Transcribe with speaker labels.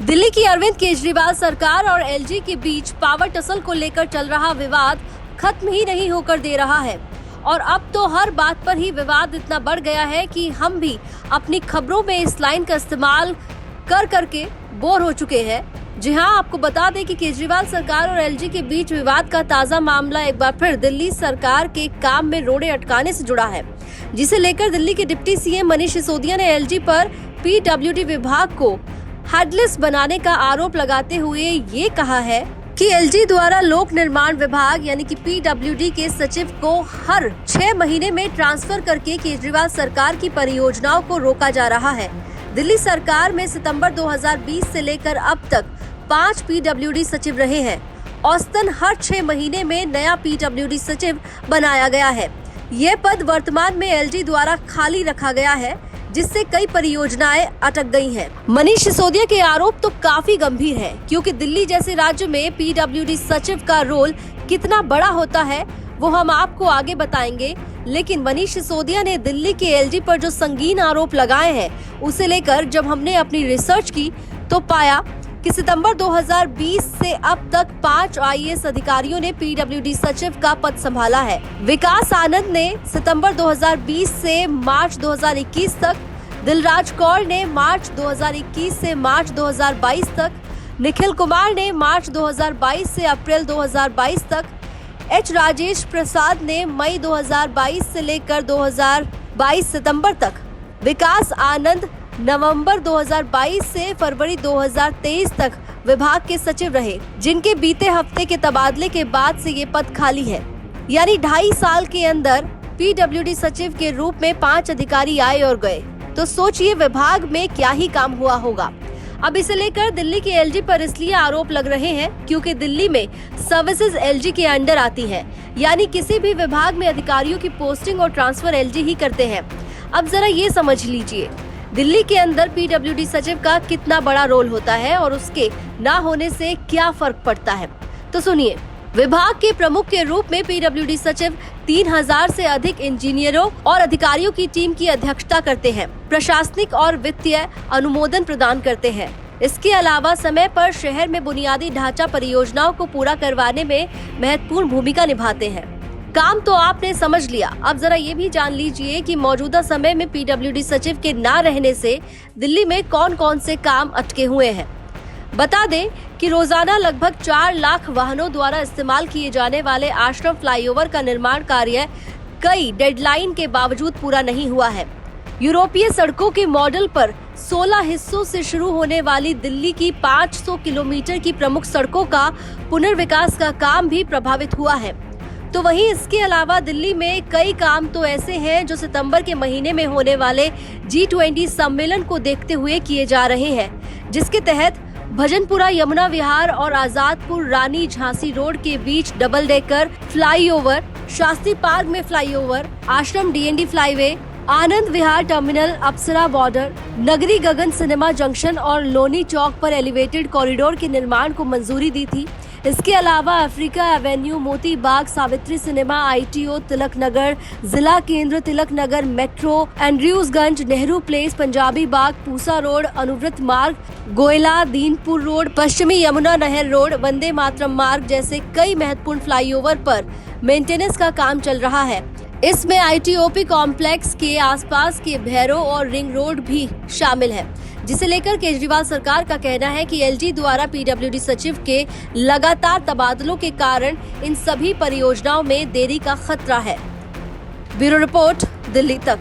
Speaker 1: दिल्ली की अरविंद केजरीवाल सरकार और एलजी के बीच पावर टसल को लेकर चल रहा विवाद खत्म ही नहीं होकर दे रहा है और अब तो हर बात पर ही विवाद इतना बढ़ गया है कि हम भी अपनी खबरों में इस लाइन का इस्तेमाल कर करके बोर हो चुके हैं। जी हां, आपको बता दें कि केजरीवाल सरकार और एलजी के बीच विवाद का ताजा मामला एक बार फिर दिल्ली सरकार के काम में रोड़े अटकाने से जुड़ा है, जिसे लेकर दिल्ली के डिप्टी सीएम मनीष सिसोदिया ने एलजी पर पीडब्ल्यूडी विभाग को हेडलेस बनाने का आरोप लगाते हुए ये कहा है कि एलजी द्वारा लोक निर्माण विभाग यानी कि पीडब्ल्यूडी के सचिव को हर 6 महीने में ट्रांसफर करके केजरीवाल सरकार की परियोजनाओं को रोका जा रहा है। दिल्ली सरकार में सितंबर 2020 से लेकर अब तक 5 पीडब्ल्यूडी सचिव रहे हैं। औसतन हर 6 महीने में नया पीडब्ल्यूडी सचिव बनाया गया है। ये पद वर्तमान में एलजी द्वारा खाली रखा गया है, जिससे कई परियोजनाएं अटक गई हैं। मनीष सिसोदिया के आरोप तो काफी गंभीर है, क्योंकि दिल्ली जैसे राज्य में पीडब्ल्यूडी सचिव का रोल कितना बड़ा होता है वो हम आपको आगे बताएंगे। लेकिन मनीष सिसोदिया ने दिल्ली के एलजी पर जो संगीन आरोप लगाए हैं, उसे लेकर जब हमने अपनी रिसर्च की तो पाया कि सितंबर 2020 से अब तक 5 आईएएस अधिकारियों ने पीडब्ल्यूडी सचिव का पद संभाला है। विकास आनंद ने सितंबर 2020 से मार्च 2021 तक, दिलराज कौर ने मार्च 2021 से मार्च 2022 तक, निखिल कुमार ने मार्च 2022 से अप्रैल 2022 तक, एच राजेश प्रसाद ने मई 2022 से लेकर 2022 सितंबर तक, विकास आनंद नवंबर 2022 से फरवरी 2023 तक विभाग के सचिव रहे, जिनके बीते हफ्ते के तबादले के बाद से ये पद खाली है। यानी 2.5 साल के अंदर पीडब्ल्यूडी सचिव के रूप में 5 अधिकारी आए और गए। तो सोचिए विभाग में क्या ही काम हुआ होगा। अब इसे लेकर दिल्ली के एलजी पर इसलिए आरोप लग रहे हैं क्योंकि दिल्ली में सर्विसेज एलजी के अंडर आती है, यानी किसी भी विभाग में अधिकारियों की पोस्टिंग और ट्रांसफर एलजी ही करते हैं। अब जरा ये समझ लीजिए दिल्ली के अंदर पीडब्ल्यूडी सचिव का कितना बड़ा रोल होता है और उसके ना होने से क्या फर्क पड़ता है। तो सुनिए, विभाग के प्रमुख के रूप में पीडब्ल्यूडी सचिव 3000 से अधिक इंजीनियरों और अधिकारियों की टीम की अध्यक्षता करते हैं, प्रशासनिक और वित्तीय अनुमोदन प्रदान करते हैं। इसके अलावा समय पर शहर में बुनियादी ढांचा परियोजनाओं को पूरा करवाने में महत्वपूर्ण भूमिका निभाते हैं। काम तो आपने समझ लिया, अब जरा ये भी जान लीजिए कि मौजूदा समय में पीडब्ल्यूडी सचिव के ना रहने से दिल्ली में कौन कौन से काम अटके हुए हैं। बता दें कि रोजाना लगभग 4 लाख वाहनों द्वारा इस्तेमाल किए जाने वाले आश्रम फ्लाईओवर का निर्माण कार्य कई डेडलाइन के बावजूद पूरा नहीं हुआ है। यूरोपीय सड़कों के मॉडल पर 16 हिस्सों से शुरू होने वाली दिल्ली की 500 किलोमीटर की प्रमुख सड़कों का पुनर्विकास का काम भी प्रभावित हुआ है। तो वहीं इसके अलावा दिल्ली में कई काम तो ऐसे हैं जो सितंबर के महीने में होने वाले G20 सम्मेलन को देखते हुए किए जा रहे हैं, जिसके तहत भजनपुरा यमुना विहार और आजादपुर रानी झांसी रोड के बीच double decker flyover, Shastri park में flyover, Ashram DND flyway, Anand Vihar terminal, Apsara border, नगरी गगन सिनेमा जंक्शन और लोनी चौक पर एलिवेटेड कॉरिडोर के निर्माण को मंजूरी दी थी। इसके अलावा Africa Avenue, Moti Bagh, Savitri cinema, ITO, Tilak Nagar, जिला केंद्र तिलक नगर, मेट्रो, एंड्रयूजगंज, नेहरू प्लेस, पंजाबी बाग, पूसा रोड, अनुव्रत मार्ग, गोयला, दीनपुर रोड, पश्चिमी यमुना नहर रोड, वंदे मातरम मार्ग जैसे कई महत्वपूर्ण फ्लाईओवर पर मेंटेनेंस का काम चल रहा है। इसमें आईटीओपी कॉम्प्लेक्स के आसपास के भैरव और रिंग रोड भी शामिल है, जिसे लेकर केजरीवाल सरकार का कहना है कि एलजी द्वारा पीडब्ल्यूडी सचिव के लगातार तबादलों के कारण इन सभी परियोजनाओं में देरी का खतरा है। ब्यूरो रिपोर्ट, दिल्ली तक।